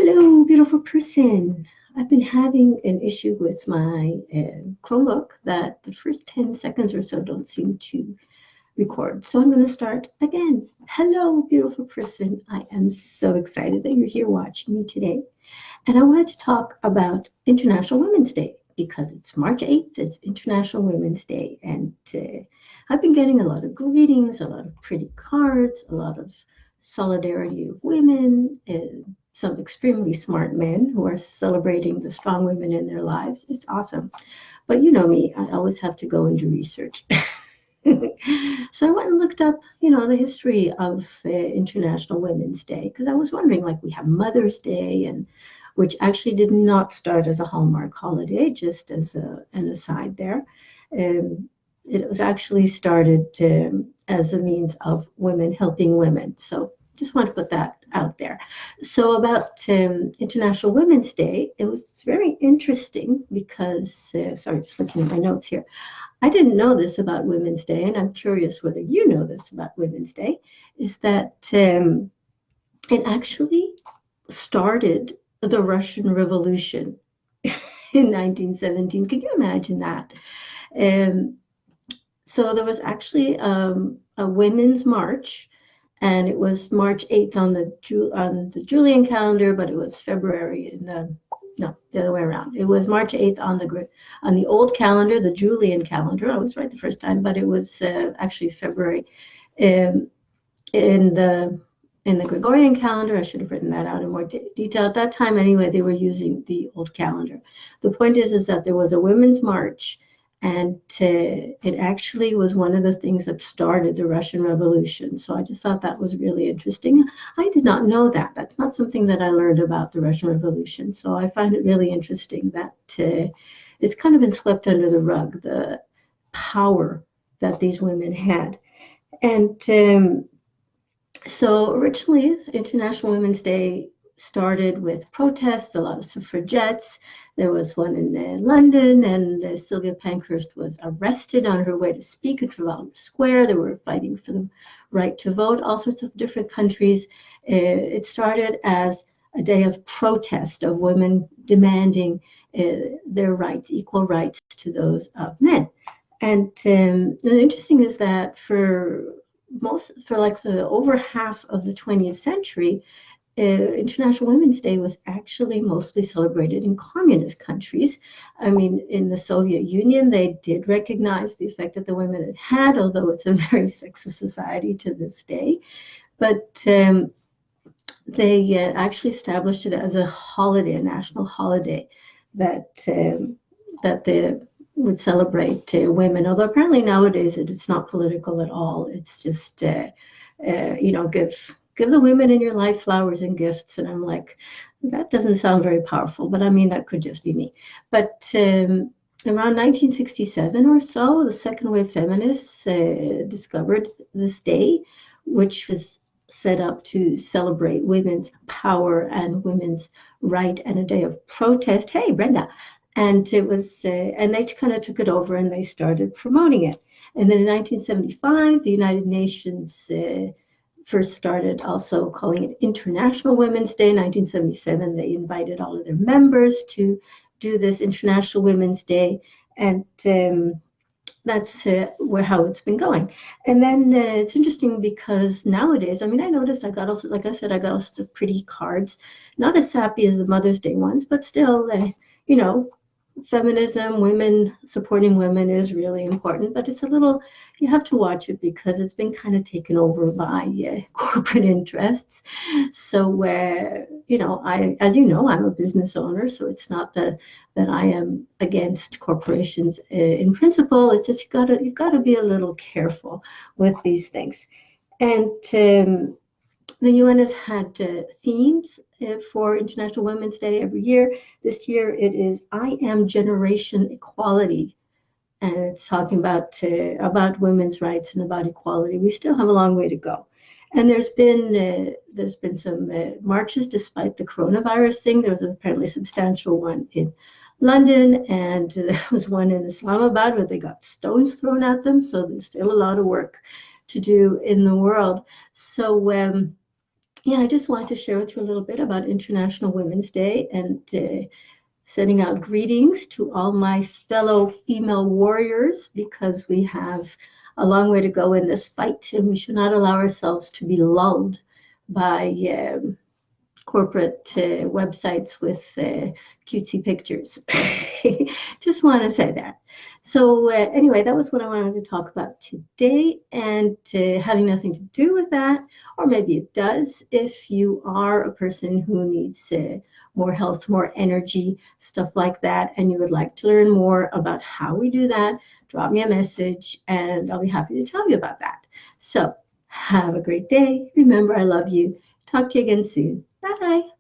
Hello, beautiful person. I've been having an issue with my Chromebook that the first 10 seconds or so don't seem to record. So I'm going to start again. Hello, beautiful person. I am so excited that you're here watching me today. And I wanted to talk about International Women's Day because it's March 8th, it's International Women's Day. And I've been getting a lot of greetings, a lot of pretty cards, a lot of solidarity of women, some extremely smart men who are celebrating the strong women in their lives. It's awesome. But you know me, I always have to go and do research. So I went and looked up, the history of International Women's Day because I was wondering, like, we have Mother's Day, and which actually did not start as a Hallmark holiday, just as an aside there. It was actually started as a means of women helping women. So just want to put that out there. So about International Women's Day, it was very interesting because, sorry, just looking at my notes here. I didn't know this about Women's Day, and I'm curious whether you know this about Women's Day, is that it actually started the Russian Revolution in 1917. Can you imagine that? So there was actually a women's march, and it was March 8th on the Julian calendar, but it was February in the other way around. It was March 8th on the old calendar, the Julian calendar. I was right the first time, but it was actually February in the Gregorian calendar. I should have written that out in more detail. At that time, anyway, they were using the old calendar. The point is that there was a women's march, and it actually was one of the things that started the Russian Revolution. So I just thought that was really interesting. I did not know that. That's not something that I learned about the Russian Revolution. So I find it really interesting that it's kind of been swept under the rug, the power that these women had. And so originally, International Women's Day started with protests, a lot of suffragettes. There was one in London, and Sylvia Pankhurst was arrested on her way to speak at Trafalgar Square. They were fighting for the right to vote, all sorts of different countries. It started as a day of protest of women demanding their rights, equal rights to those of men. And the interesting is that for over half of the 20th century, International Women's Day was actually mostly celebrated in communist countries. I mean, in the Soviet Union, they did recognize the effect that the women had had, although it's a very sexist society to this day. But they actually established it as a holiday, a national holiday that they would celebrate women. Although apparently nowadays it's not political at all. It's just give the women in your life flowers and gifts. And I'm like, that doesn't sound very powerful, but I mean, that could just be me. But around 1967 or so, the second wave feminists discovered this day, which was set up to celebrate women's power and women's right, and a day of protest. Hey, Brenda. And it was, and they kind of took it over and they started promoting it. And then in 1975, the United Nations first started also calling it International Women's Day. In 1977, they invited all of their members to do this International Women's Day, and that's how it's been going. And then it's interesting because nowadays, I mean, I noticed I got all sorts of pretty cards, not as sappy as the Mother's Day ones, but still, feminism, women supporting women is really important, but it's you have to watch it because it's been kind of taken over by corporate interests. So, as you know, I'm a business owner, so it's not that I am against corporations in principle. It's just you've got to be a little careful with these things. And the UN has had themes for International Women's Day every year. This year it is I Am Generation Equality, and it's talking about women's rights and about equality. We still have a long way to go. And there's been some marches despite the coronavirus thing. There was apparently a substantial one in London, and there was one in Islamabad where they got stones thrown at them. So there's still a lot of work to do in the world. So yeah, I just wanted to share with you a little bit about International Women's Day and sending out greetings to all my fellow female warriors, because we have a long way to go in this fight, and we should not allow ourselves to be lulled by corporate websites with cutesy pictures. Just want to say that. So anyway, that was what I wanted to talk about today, and having nothing to do with that, or maybe it does if you are a person who needs more health, more energy, stuff like that, and you would like to learn more about how we do that, drop me a message and I'll be happy to tell you about that. So have a great day. Remember, I love you. Talk to you again soon. Bye.